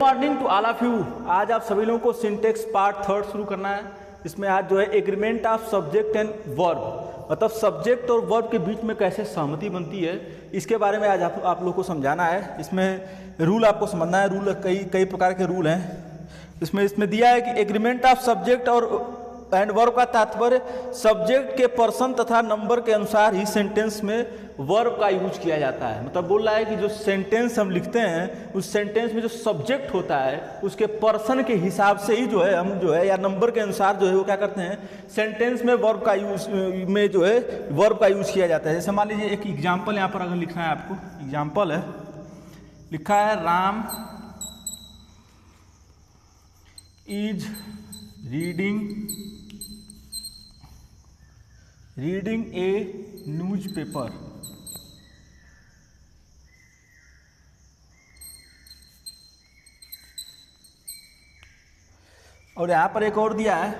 Morning to all of you. आज आप सभी लोगों को सिंटेक्स पार्ट 3 शुरू करना है। इसमें आज जो है agreement of subject and verb, मतलब सब्जेक्ट और वर्ब के बीच में कैसे सहमति बनती है, इसके बारे में आज आप लोग को समझाना है। इसमें रूल आपको समझना है। रूल कई प्रकार के रूल हैं। इसमें दिया है कि एग्रीमेंट ऑफ सब्जेक्ट और एंड वर्ब का तात्पर्य सब्जेक्ट के पर्सन तथा नंबर के अनुसार ही सेंटेंस में वर्ब का यूज किया जाता है। मतलब बोल रहा है कि जो सेंटेंस हम लिखते हैं उस सेंटेंस में जो सब्जेक्ट होता है उसके पर्सन के हिसाब से ही जो है हम जो है या नंबर के अनुसार जो है वो क्या करते हैं, सेंटेंस में वर्ब का यूज में जो है वर्ब का यूज किया जाता है। जैसे मान लीजिए एक एग्जाम्पल यहाँ पर अगर लिखना है आपको, एग्जाम्पल है, लिखा है Ram is reading a newspaper. और यहां पर एक और दिया है,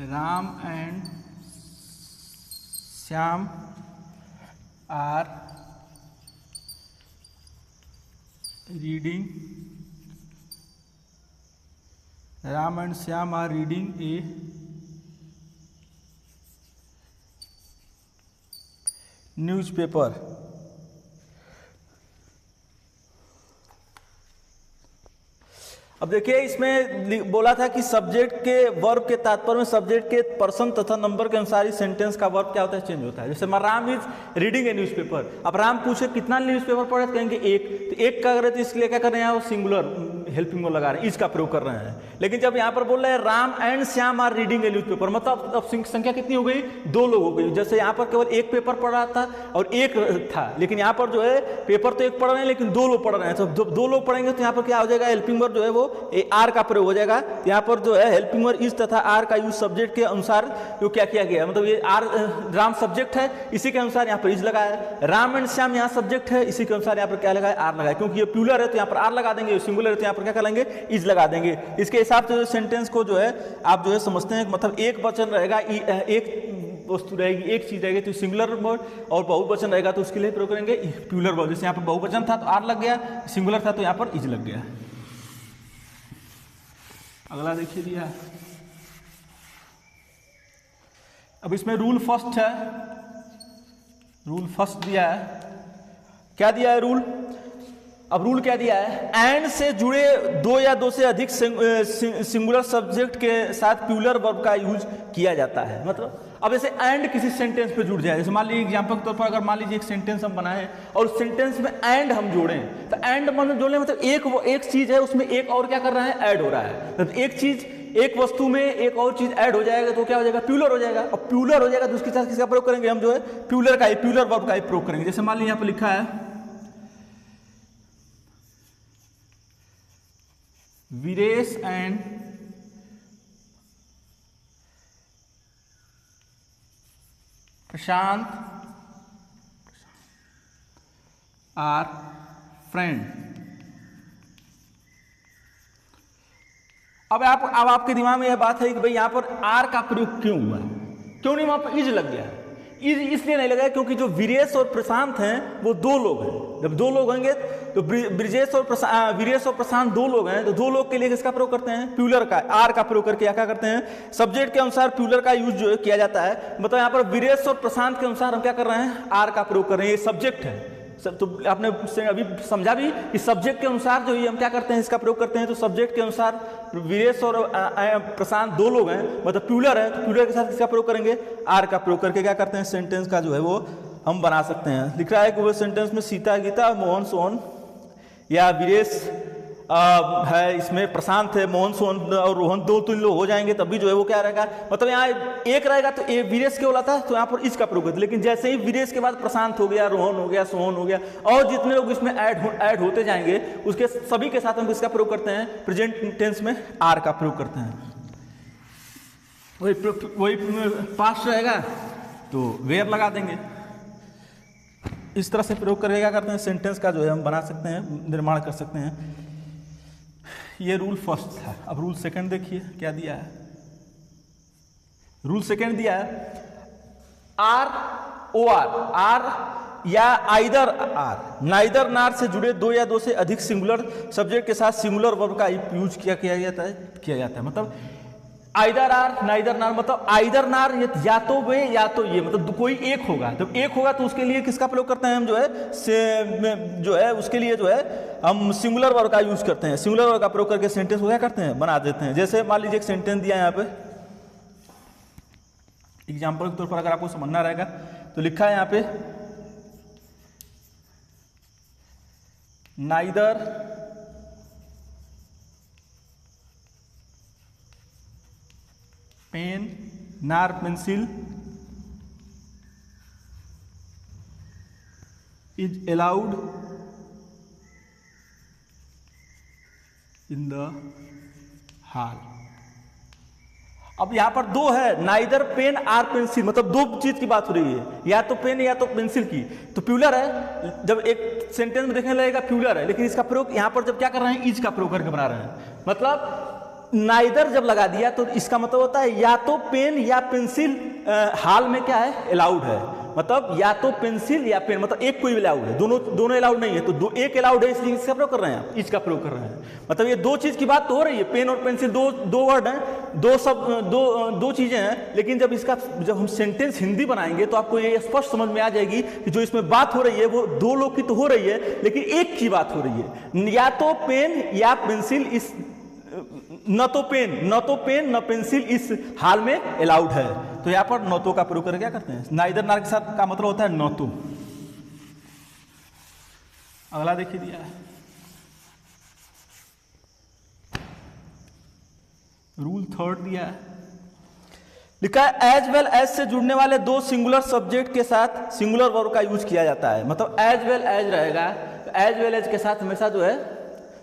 Ram and Shyam are reading a newspaper. अब देखिए इसमें बोला था कि सब्जेक्ट के वर्ब के तात्पर्य में सब्जेक्ट के पर्सन तथा नंबर के अनुसार ही सेंटेंस का वर्ब क्या होता है, चेंज होता है। जैसे Ram is reading a newspaper. अब राम पूछे कितना न्यूज़पेपर पढ़े तो कहेंगे एक। तो एक का अगर तो इसके लिए क्या कर रहे हैं, वो सिंगुलर हेल्पिंग में लगा रहे हैं, इसका प्रयोग कर रहे हैं। लेकिन जब यहाँ पर बोल रहे हैं Ram and Shyam are reading a newspaper, मतलब अब संख्या कितनी हो गई, 2 लोग हो गई। जैसे यहाँ पर केवल एक पेपर पढ़ रहा था और एक था, लेकिन यहाँ पर जो है पेपर तो एक पढ़ रहे हैं लेकिन 2 लोग पढ़ रहे हैं। तो जब 2 लोग पढ़ेंगे तो यहाँ पर क्या हो जाएगा, हेल्पिंग वर्ब जो है वो आर का प्रयोग हो जाएगा। यहाँ पर जो है हेल्पिंग वर्ब इज तथा आर का यूज सब्जेक्ट के अनुसार जो क्या किया गया, मतलब ये आर राम सब्जेक्ट है, इसी के अनुसार यहाँ पर इज लगाया है। राम एंड श्याम यहाँ सब्जेक्ट है, इसी के अनुसार यहाँ पर क्या लगाया, आर लगाया। क्योंकि ये प्लूरल है तो यहाँ पर आर लगा देंगे, सिंगुलर है तो यहाँ पर क्या करेंगे, इज लगा देंगे। इसके हिसाब से जो सेंटेंस को जो है आप जो है समझते हैं, मतलब एक वचन रहेगा, एक वस्तु रहेगी, एक चीज रहेगी तो सिंगुलर वर्ब, और बहुवचन रहेगा तो उसके लिए प्रयोग करेंगे प्लूरल वर्ब। जैसे यहाँ पर बहुवचन था तो आर लग गया, सिंगुलर था तो यहाँ पर इज लग गया। अगला देखिए दिया है। अब इसमें रूल फर्स्ट है, रूल फर्स्ट दिया है। क्या दिया है रूल? अब रूल क्या दिया है, एंड से जुड़े 2 या 2 से अधिक सिंगुलर सब्जेक्ट के साथ प्लूरल वर्ब का यूज किया जाता है। मतलब अब ऐसे एंड किसी सेंटेंस पे जुड़ जाए, जैसे मान लीजिए एग्जांपल के तौर पर अगर मान लीजिए एक सेंटेंस हम बनाएं और उस सेंटेंस में एंड हम जोड़ें, तो एंड मतलब जोड़ने मतलब एक चीज है उसमें एक और क्या कर रहा है, ऐड हो रहा है। तो एक चीज, एक वस्तु में एक और चीज ऐड हो जाएगा तो क्या हो जाएगा, प्लूरल हो जाएगा। और प्लूरल हो जाएगा तो उसके साथ किसका प्रयोग करेंगे, हम जो है प्लूरल वर्ब का ही प्रयोग करेंगे। जैसे मान लीजिए यहाँ पर लिखा है Viresh and Prashant are friend. अब आपके दिमाग में यह बात है कि भाई यहां पर आर का प्रयोग क्यों हुआ, क्यों नहीं वहां पर इज लग गया। इज इसलिए नहीं लगा क्योंकि जो वीरेश और प्रशांत हैं वो 2 लोग हैं। जब 2 लोग होंगे तो वीरेश और प्रशांत 2 लोग हैं, तो 2 लोग के लिए किसका प्रयोग करते हैं, प्लूरल का, आर का प्रयोग करके क्या करते हैं, सब्जेक्ट के अनुसार प्लूरल का यूज जो किया जाता है। मतलब यहाँ पर वीरेश और प्रशांत के अनुसार हम क्या कर रहे हैं, आर का प्रयोग कर रहे हैं। ये सब्जेक्ट है, तो आपने अभी समझा भी कि सब्जेक्ट के अनुसार जो ये हम क्या करते हैं, इसका प्रयोग करते हैं। तो सब्जेक्ट के अनुसार वीरेश और प्रशांत 2 लोग हैं, मतलब प्लूरल है, तो प्लूरल के साथ इसका प्रयोग करेंगे, आर का प्रयोग करके क्या करते हैं, सेंटेंस का जो है वो हम बना सकते हैं। लिख रहा है कि वो सेंटेंस में सीता गीता मोहन सोहन, या वीरेश है, इसमें प्रशांत है, मोहन सोहन और रोहन 2-3 लोग हो जाएंगे तब भी जो है वो क्या रहेगा, मतलब यहाँ एक रहेगा तो ये वीरेश के बोला था तो यहाँ पर इसका प्रयोग करते। लेकिन जैसे ही वीरेश के बाद प्रशांत हो गया, रोहन हो गया, सोहन हो गया, और जितने लोग इसमें ऐड होते जाएंगे उसके सभी के साथ हम किसका प्रयोग करते हैं, प्रेजेंट टेंस में आर का प्रयोग करते हैं। वही पास्ट रहेगा तो वेयर लगा देंगे। इस तरह से प्रयोग करके क्या करते हैं, सेंटेंस का जो है हम बना सकते हैं, निर्माण कर सकते हैं। ये रूल फर्स्ट था। अब रूल सेकंड देखिए क्या दिया है। रूल सेकंड दिया है आर ओ आर, आर या आइदर आर, नाइदर नार से जुड़े दो या दो से अधिक सिंगुलर सब्जेक्ट के साथ सिंगुलर वर्ब का यूज किया जाता है। मतलब आइदर आर नाइदर नार, मतलब आइदर नार या तो वे या तो ये, मतलब कोई एक होगा। जब एक होगा तो उसके लिए किसका प्रयोग करते हैं हम, जो है उसके लिए जो है हम सिंगुलर वर्ब का यूज करते हैं। सिंगुलर वर्ब का प्रयोग करके सेंटेंस को क्या करते हैं, बना देते हैं। जैसे मान लीजिए एक सेंटेंस दिया है यहाँ पे, एग्जाम्पल के तौर पर अगर आपको समझना रहेगा तो लिखा है यहाँ पे नाइदर पेन नार pencil is allowed in the hall. अब यहां पर दो है, नाइदर पेन आर पेंसिल, मतलब दो चीज की बात हो रही है, या तो पेन या तो पेंसिल की। तो प्यूलर है, जब एक सेंटेंस में देखने लगेगा प्यूलर है, लेकिन इसका प्रयोग यहां पर जब क्या कर रहे हैं, इज का प्रयोग करके बना रहे हैं। मतलब नाइदर जब लगा दिया तो इसका मतलब होता है या तो पेन या पेंसिल हाल में क्या है, अलाउड है। मतलब या तो पेंसिल या पेन, मतलब एक कोई अलाउड है, दोनों अलाउड नहीं है। तो एक अलाउड है, इसलिए इसका प्रयोग कर रहे हैं आप, इसका प्रयोग कर रहे हैं। मतलब ये दो चीज की बात तो हो रही है, पेन और पेंसिल दो वर्ड हैं, दो चीजें हैं। लेकिन जब हम सेंटेंस हिंदी बनाएंगे तो आपको ये स्पष्ट समझ में आ जाएगी कि जो इसमें बात हो रही है वो दो लोग की तो हो रही है, लेकिन एक की बात हो रही है। या तो पेन या पेंसिल इस, न तो पेन न पेंसिल इस हाल में अलाउड है। तो यहां पर नौतो का प्रयोग करके क्या करते हैं, नाइदर नार के साथ का मतलब होता है नौतो। अगला देखिए दिया है रूल थर्ड दिया है, लिखा है एज वेल एज से जुड़ने वाले दो सिंगुलर सब्जेक्ट के साथ सिंगुलर वर्ब का यूज किया जाता है। मतलब एज वेल एज रहेगा, तो एज वेल एज के साथ हमेशा जो है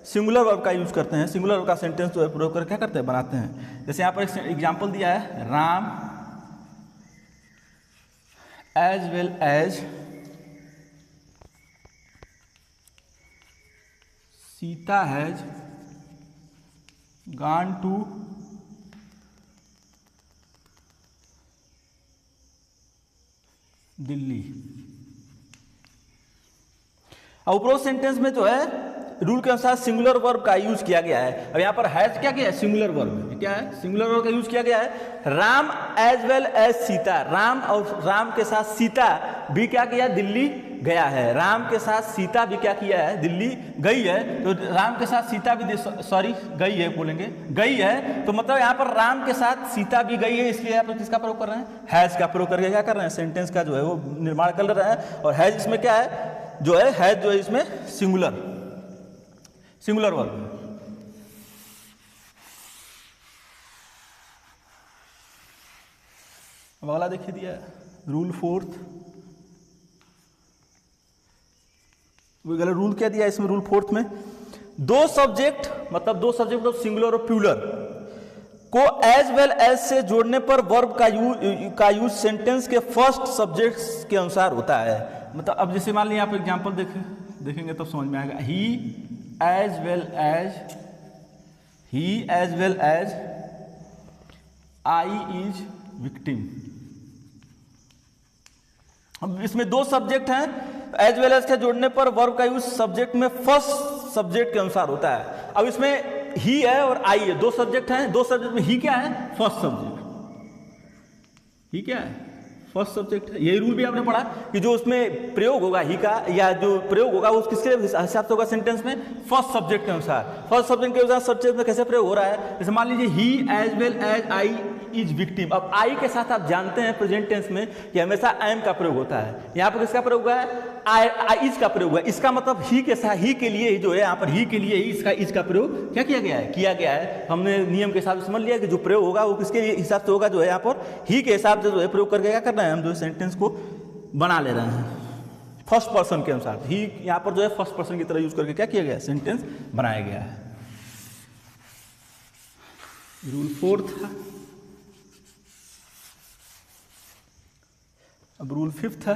सिंगुलर वर्ब का यूज करते हैं। सिंगुलर वर्ब का सेंटेंस जो है प्रयोग करके क्या करते हैं, बनाते हैं। जैसे यहाँ पर एक एग्जांपल दिया है, Ram as well as Sita has gone to Delhi. अब उपरोक्त सेंटेंस में जो है रूल के अनुसार सिंगुलर वर्ब का यूज किया गया है। अब यहां पर हैज क्या किया है, सिंगुलर वर्ब क्या है, सिंगुलर वर्ब का यूज किया गया है। Ram as well as Sita, Ram और राम के साथ सीता भी क्या किया, दिल्ली गया है। राम के साथ सीता भी क्या किया है, दिल्ली गई है। तो राम के साथ सीता भी, सॉरी गई है बोलेंगे, गई है। तो मतलब यहाँ पर राम के साथ सीता भी गई है, इसलिए यहाँ पर किसका प्रयोग कर रहे हैं, हैज का प्रयोग करके क्या कर रहे हैं, सेंटेंस का जो है वो निर्माण कर रहे हैं। और हैज इसमें क्या है, जो है हैज जो है इसमें सिंगुलर वर्ब। अब अगला देखिए दिया रूल फोर्थ, रूल क्या दिया इसमें, रूल फोर्थ में दो सब्जेक्ट मतलब सिंगुलर और प्लूरल को एज वेल एज से जोड़ने पर वर्ब का यूज सेंटेंस के फर्स्ट सब्जेक्ट के अनुसार होता है। मतलब अब जैसे मान लीजिए आप एग्जांपल देखेंगे तब समझ में आएगा। He as well as I is victim. अब इसमें दो सब्जेक्ट हैं, एज वेल एज के जोड़ने पर वर्ब का यूज सब्जेक्ट में फर्स्ट सब्जेक्ट के अनुसार होता है। अब इसमें ही है और आई है, दो सब्जेक्ट हैं, दो सब्जेक्ट में ही क्या है, फर्स्ट सब्जेक्ट, ही क्या है, फर्स्ट सब्जेक्ट है। यही रूल भी आपने पढ़ा कि जो उसमें प्रयोग होगा ही का, या जो प्रयोग होगा वो किसके हिसाब से होगा, सेंटेंस में फर्स्ट सब्जेक्ट के अनुसार। फर्स्ट सब्जेक्ट के अनुसार सेंटेंस में कैसे प्रयोग हो रहा है, जैसे मान लीजिए he as well as I is victim. अब आई के साथ आप जानते हैं प्रेजेंट टेंस में कि हमेशा एम का प्रयोग होता है। यहाँ पर किसका प्रयोग हुआ है, आई इज का प्रयोग हुआ है। इसका मतलब ही के साथ, ही के लिए ही जो है यहाँ पर ही के लिए ही इसका इज का प्रयोग क्या किया गया है। हमने नियम के हिसाब से समझ लिया कि जो प्रयोग होगा वो किसके हिसाब से होगा, जो है यहाँ पर ही के हिसाब से जो है प्रयोग करके क्या करना है, हम जो सेंटेंस को बना ले रहे हैं फर्स्ट पर्सन के अनुसार। ही यहाँ पर जो है फर्स्ट पर्सन की तरह यूज करके क्या किया गया है, सेंटेंस बनाया गया है। रूल फोर्थ था। अब रूल फिफ्थ है,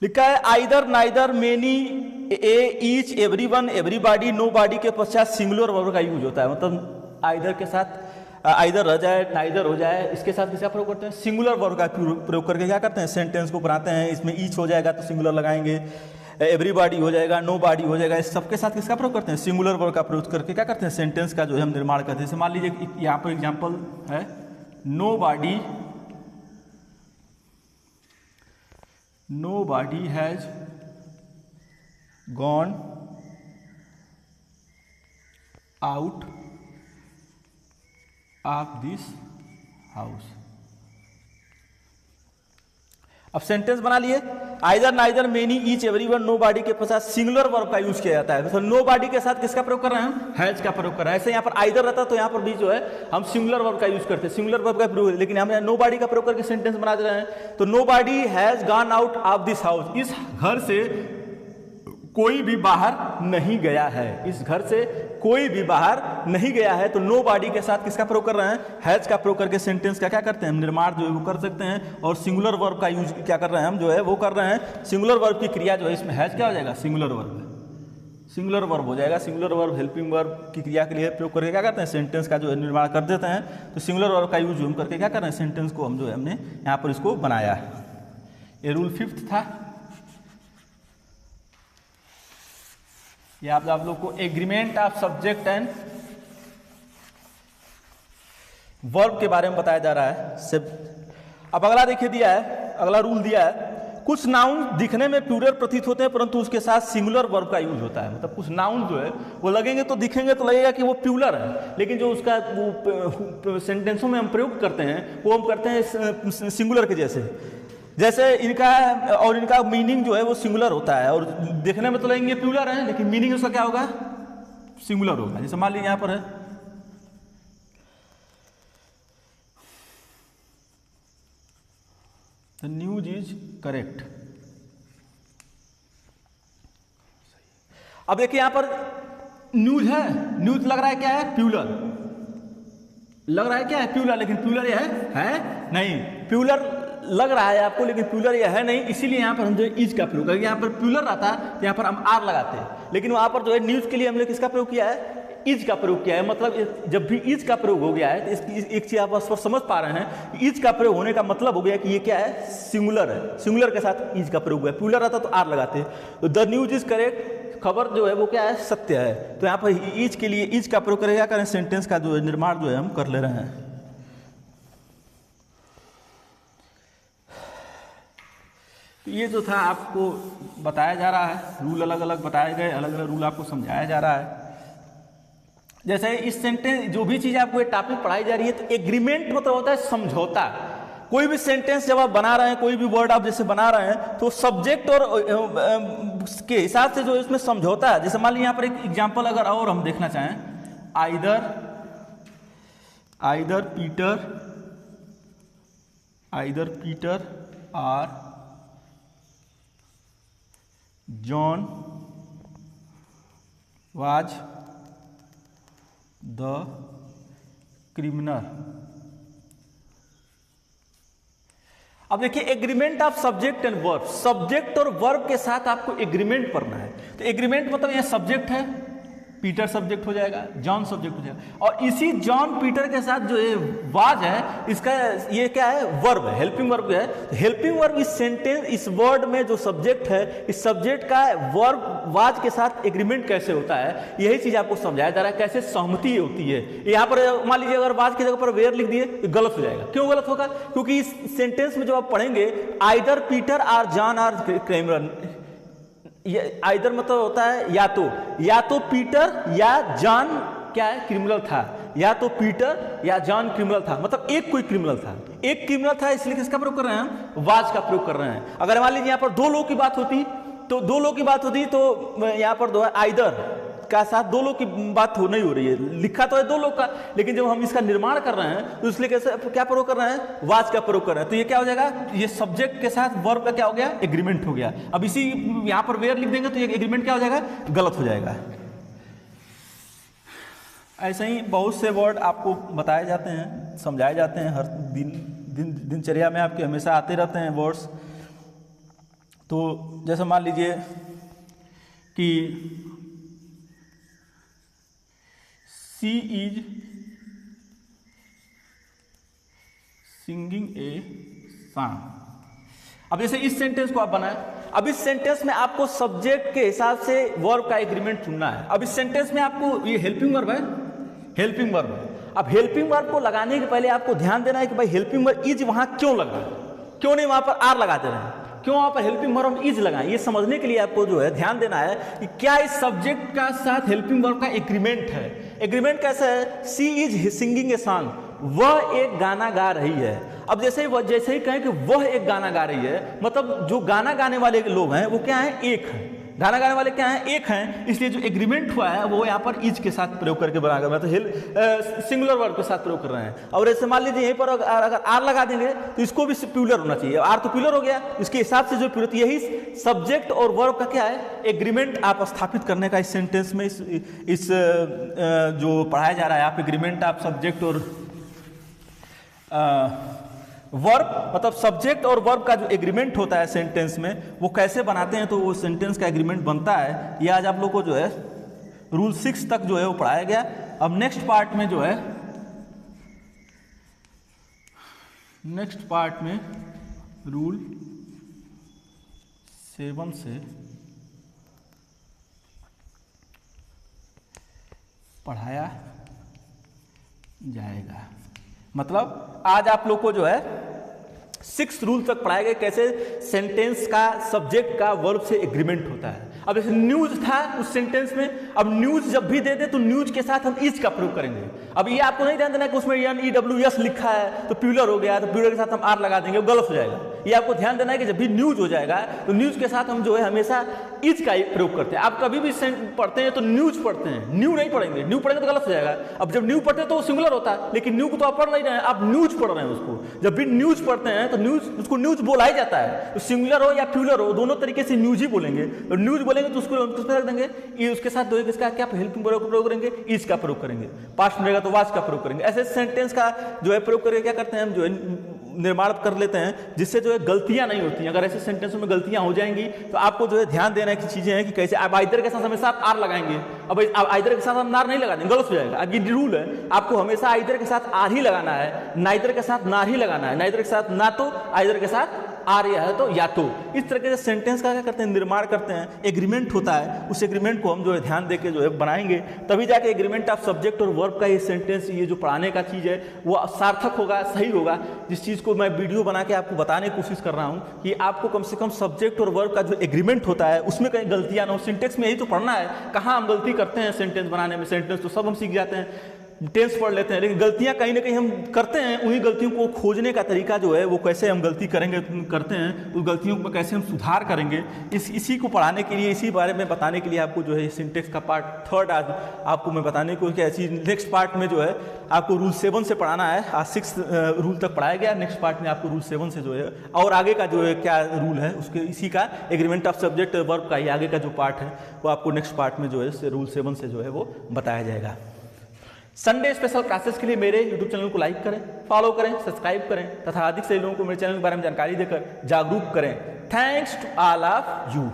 लिखा है either neither many a each everyone everybody nobody के पश्चात सिंगुलर वर्ब का यूज होता है। मतलब आइदर के साथ आइदर रह जाए, नाइदर हो जाए, इसके साथ किसका प्रयोग करते हैं? सिंगुलर वर्ब का प्रयोग करके क्या करते हैं? सेंटेंस को बनाते हैं। इसमें ईच हो जाएगा तो सिंगुलर लगाएंगे, एवरीबॉडी हो जाएगा, नो बॉडी हो जाएगा, इस सबके साथ किसका प्रयोग करते हैं? सिंगुलर वर्ब का प्रयोग करके क्या करते हैं? सेंटेंस का जो है हम निर्माण करते हैं। जैसे मान लीजिए यहाँ पर एग्जाम्पल है, nobody has gone out of this house. अब सेंटेंस बना लिए, either, neither, many, each, everyone, nobody के साथ सिंगुलर वर्ब का यूज किया जाता है। तो नो बॉडी के साथ किसका प्रयोग कर रहे हैं हम? हैज का प्रयोग कर रहे हैं। ऐसे यहाँ पर आइदर रहता तो यहाँ पर भी जो है हम सिंगुलर वर्ब का यूज करते हैं, सिंगुलर वर्ब का प्रयोग, लेकिन हम नो बॉडी का प्रयोग करके सेंटेंस बना दे रहे हैं। तो nobody has gone out of this house, इस घर से कोई भी बाहर नहीं गया है, इस घर से कोई भी बाहर नहीं गया है। तो नो बॉडी के साथ किसका प्रयोग कर रहे हैं? हैज का प्रयोग करके सेंटेंस का क्या करते हैं? निर्माण जो है वो कर सकते हैं। और सिंगुलर वर्ब का यूज क्या कर रहे हैं हम? जो है वो कर रहे हैं सिंगुलर वर्ब की क्रिया जो है इसमें हैज क्या हो जाएगा? सिंगुलर वर्ब, सिंगुलर वर्ब हो जाएगा। सिंगुलर वर्ब हेल्पिंग वर्ब की क्रिया के लिए प्रयोग करके क्या करते हैं? सेंटेंस का जो है निर्माण कर देते हैं। तो सिंगुलर वर्ब का यूज हम करके क्या कर रहे हैं? सेंटेंस को हम जो है हमने यहाँ पर इसको बनाया। ये रूल 5th था। ये आप लोग को agreement of subject and verb के बारे में बताया जा रहा है। अब अगला देखिए दिया है, अगला रूल दिया है, कुछ नाउन दिखने में प्लूरल प्रतीत होते हैं परंतु उसके साथ सिंगुलर वर्ब का यूज होता है। मतलब कुछ नाउन जो है वो लगेंगे तो दिखेंगे तो लगेगा कि वो प्लूरल है, लेकिन जो उसका वो सेंटेंसों में हम प्रयोग करते हैं वो हम करते हैं सिंगुलर के जैसे इनका और इनका मीनिंग जो है वो सिंगुलर होता है, और देखने में तो लगेंगे प्लूरल है लेकिन मीनिंग उसका क्या होगा? सिंगुलर होगा। जैसे मान लीजिए यहां पर है द न्यूज इज करेक्ट। अब देखिए यहां पर न्यूज है, न्यूज लग रहा है क्या है? प्लूरल लग रहा है क्या है? प्लूरल, लेकिन प्लूरल ये है नहीं। प्लूरल लग रहा है आपको लेकिन प्लूरल ये है नहीं, इसीलिए यहाँ पर हम जो इज का प्रयोग करेंगे। यहाँ पर प्लूरल रहता है तो यहाँ पर हम आर लगाते हैं, लेकिन वहाँ पर जो है न्यूज के लिए हमने किसका प्रयोग किया है? इज का प्रयोग किया है। मतलब जब भी इज का प्रयोग हो गया है तो इसकी एक चीज आप समझ पा रहे हैं, इज का प्रयोग होने का मतलब हो गया कि ये क्या है? सिंगुलर है। सिंगुलर के साथ इज का प्रयोग हुआ है। प्लूरल रहता तो आर लगाते हैं। तो द न्यूज इज करेक्ट, खबर जो है वो क्या है? सत्य है। तो यहाँ पर इज के लिए इज का प्रयोग करेगा, करें सेंटेंस का जो निर्माण जो है हम कर ले रहे हैं। तो ये जो था आपको बताया जा रहा है, रूल अलग अलग बताए गए, अलग अलग रूल आपको समझाया जा रहा है। जैसे इस सेंटेंस जो भी चीज़ आपको ये टॉपिक पढ़ाई जा रही है, तो एग्रीमेंट मतलब होता है समझौता। कोई भी सेंटेंस जब आप बना रहे हैं, कोई भी वर्ड आप जैसे बना रहे हैं, तो सब्जेक्ट और के हिसाब से जो इसमें समझौता है। जैसे मान लीजिए यहाँ पर एक एग्जाम्पल अगर और हम देखना चाहें, आइदर पीटर और जॉन वाज द क्रिमिनल। अब देखिए agreement of subject and verb, subject और वर्ब के साथ आपको एग्रीमेंट करना है। तो एग्रीमेंट मतलब यह सब्जेक्ट है, पीटर सब्जेक्ट हो जाएगा, जॉन सब्जेक्ट हो जाएगा, और इसी जॉन पीटर के साथ जो ये वाज है, इसका ये क्या है? वर्ब है, हेल्पिंग वर्ब है। तो हेल्पिंग वर्ब इस सेंटेंस, इस वर्ड में जो सब्जेक्ट है, इस सब्जेक्ट का वर्ब वाज के साथ एग्रीमेंट कैसे होता है, यही चीज आपको समझाया जा रहा है, कैसे सहमति होती है। यहाँ पर मान लीजिए अगर वाज की जगह पर वेयर लिख दिए तो गलत हो जाएगा। क्यों गलत होगा? क्योंकि इस सेंटेंस में जब आप पढ़ेंगे, either Peter or John or criminal, either मतलब होता है या तो पीटर या जॉन क्या है? क्रिमिनल था, या तो पीटर या जॉन क्रिमिनल था, मतलब एक कोई क्रिमिनल था, एक क्रिमिनल था, इसलिए किसका प्रयोग कर रहे हैं हम? वाज का प्रयोग कर रहे हैं। अगर मान लीजिए यहाँ पर दो लोगों की बात होती तो यहाँ पर दो है आइदर का साथ दो लोग की बात नहीं हो रही है, लिखा तो है दो लोग का, लेकिन जब हम इसका निर्माण कर रहे हैं तो इसलिए कैसे क्या प्रयोग कर रहे हैं? वाज का प्रयोग कर रहे हैं। तो ये क्या हो जाएगा? ये सब्जेक्ट के साथ वर्ब का क्या हो गया? एग्रीमेंट हो गया। अब इसी यहां पर वेयर लिख देंगे तो ये एग्रीमेंट क्या हो जाएगा? गलत हो जाएगा। ऐसे ही बहुत से वर्ड आपको बताए जाते हैं, समझाए जाते हैं, हर दिनचर्या में आपके हमेशा आते रहते हैं वर्ड्स। तो जैसे मान लीजिए कि she is singing a song. अब जैसे इस सेंटेंस को आप बनाए, अब इस सेंटेंस में आपको सब्जेक्ट के हिसाब से वर्ब का एग्रीमेंट चुनना है। अब इस सेंटेंस में आपको ये हेल्पिंग वर्ब है, हेल्पिंग वर्ब है। अब हेल्पिंग वर्ब को लगाने के पहले आपको ध्यान देना है कि भाई हेल्पिंग वर्ब इज वहां क्यों लगा, क्यों नहीं वहां पर आर लगाते रहे, क्यों वहां पर हेल्पिंग वर्ब इज लगाएं। ये समझने के लिए आपको जो है ध्यान देना है कि क्या इस सब्जेक्ट का साथ हेल्पिंग वर्ब का एग्रीमेंट है। एग्रीमेंट कैसा है, सी इज सिंगिंग ए सॉन्ग, वह एक गाना गा रही है। अब जैसे ही कहें कि वह एक गाना गा रही है, मतलब जो गाना गाने वाले लोग हैं वो क्या है, एक है। गाना गाने वाले क्या हैं, एक हैं। इसलिए जो एग्रीमेंट हुआ है वो यहाँ पर इज के साथ प्रयोग करके बना कर, मतलब सिंगुलर वर्ब के साथ प्रयोग कर रहे हैं। और ऐसे मान लीजिए यहीं पर अगर आर लगा देंगे तो इसको भी प्लूरल होना चाहिए। आर तो प्लूरल हो गया, इसके हिसाब से जो प्लूरल, यही सब्जेक्ट और वर्ब का क्या है, एग्रीमेंट आप स्थापित करने का इस सेंटेंस में इस जो पढ़ाया जा रहा है। आप एग्रीमेंट आप सब्जेक्ट और वर्ब, मतलब सब्जेक्ट और वर्ब का जो एग्रीमेंट होता है सेंटेंस में, वो कैसे बनाते हैं तो वो सेंटेंस का एग्रीमेंट बनता है। ये आज आप लोग को जो है रूल 6 तक जो है वो पढ़ाया गया। अब नेक्स्ट पार्ट में जो है, नेक्स्ट पार्ट में रूल 7 से पढ़ाया जाएगा। मतलब आज आप लोग को जो है 6 रूल तक पढ़ाए गए, कैसे सेंटेंस का सब्जेक्ट का वर्ब से एग्रीमेंट होता है। अब जैसे न्यूज था उस सेंटेंस में, अब न्यूज जब भी दे दे तो न्यूज के साथ हम इज का प्रयोग करेंगे। अब ये आपको नहीं ध्यान देना कि उसमें NEWS लिखा है तो प्लूरल हो गया, तो प्लूरल के साथ हम आर लगा देंगे, वो गलत हो जाएगा। ये आपको ध्यान देना है कि जब भी न्यूज हो जाएगा तो न्यूज के साथ हम जो है हमेशा इज का प्रयोग करते हैं। आप कभी भी पढ़ते हैं तो न्यूज पढ़ते हैं, न्यू नहीं पढ़ेंगे, न्यू पढ़ेंगे तो गलत हो जाएगा। अब जब न्यू पढ़ते हैं तो वो सिंगुलर होता है, लेकिन न्यू को तो आप पढ़ नहीं रहे हैं, आप न्यूज पढ़ रहे हैं उसको। जब भी न्यूज पढ़ते हैं तो न्यूज, उसको न्यूज बोला ही जाता है, तो सिंगुलर हो या प्लूरल हो दोनों तरीके से न्यूज ही बोलेंगे। तो न्यूज बोलेंगे तो उसको रख देंगे, ये उसके साथ दो इसका क्या हेल्पिंग वर्ब का प्रयोग करेंगे, इज का प्रयोग करेंगे। पास्ट में रहेगा तो वाज का प्रयोग करेंगे। ऐसे सेंटेंस का जो है प्रयोग करके क्या करते हैं हम, जो है निर्माण कर लेते हैं, जिससे जो है गलतियां नहीं होती। अगर ऐसे सेंटेंस में गलतियां हो जाएंगी तो आपको जो है ध्यान देना की चीजें हैं कि कैसे आप आइदर के साथ हमेशा आप आर लगाएंगे। अब आइदर के साथ हम नार नहीं लगा देंगे, गलत हो जाएगा। अब ये रूल है, आपको हमेशा आइदर के साथ आर ही लगाना है, नाइदर के साथ नार ही लगाना है। नाइदर के साथ ना तो, आइदर के साथ आर या है तो या तो। इस तरह के सेंटेंस का क्या करते हैं, निर्माण करते हैं। एग्रीमेंट होता है, उस एग्रीमेंट को हम जो है ध्यान देके जो है बनाएंगे, तभी जाके एग्रीमेंट ऑफ सब्जेक्ट और वर्ब का ये सेंटेंस, ये जो पढ़ाने का चीज़ है वो सार्थक होगा, सही होगा। जिस चीज़ को मैं वीडियो बना के आपको बताने की कोशिश कर रहा हूँ कि आपको कम से कम सब्जेक्ट और वर्ब का जो एग्रीमेंट होता है उसमें कहीं गलतियाँ ना हो। सिंटेक्स में यही तो पढ़ना है, कहाँ हम गलती करते हैं सेंटेंस बनाने में। सेंटेंस तो सब हम सीख जाते हैं, टेंस पढ़ लेते हैं, लेकिन गलतियां कहीं ना कहीं हम करते हैं। उन्हीं गलतियों को खोजने का तरीका जो है वो कैसे हम गलती करेंगे, करते हैं, उस गलतियों में कैसे हम सुधार करेंगे, इसी को पढ़ाने के लिए, इसी बारे में बताने के लिए आपको जो है सिंटेक्स का पार्ट 3 आज आपको मैं बताने को क्या ऐसी। नेक्स्ट पार्ट में जो है आपको रूल 7 से पढ़ाना है। आज 6 रूल तक पढ़ाया गया, नेक्स्ट पार्ट में आपको रूल 7 से जो है और आगे का जो है क्या रूल है उसके, इसी का एग्रीमेंट ऑफ सब्जेक्ट वर्ब का ही आगे का जो पार्ट है वो आपको नेक्स्ट पार्ट में जो है रूल 7 से जो है वो बताया जाएगा। संडे स्पेशल क्लासेस के लिए मेरे YouTube चैनल को लाइक करें, फॉलो करें, सब्सक्राइब करें तथा अधिक से लोगों को मेरे चैनल के बारे में जानकारी देकर जागरूक करें। Thanks to all of you.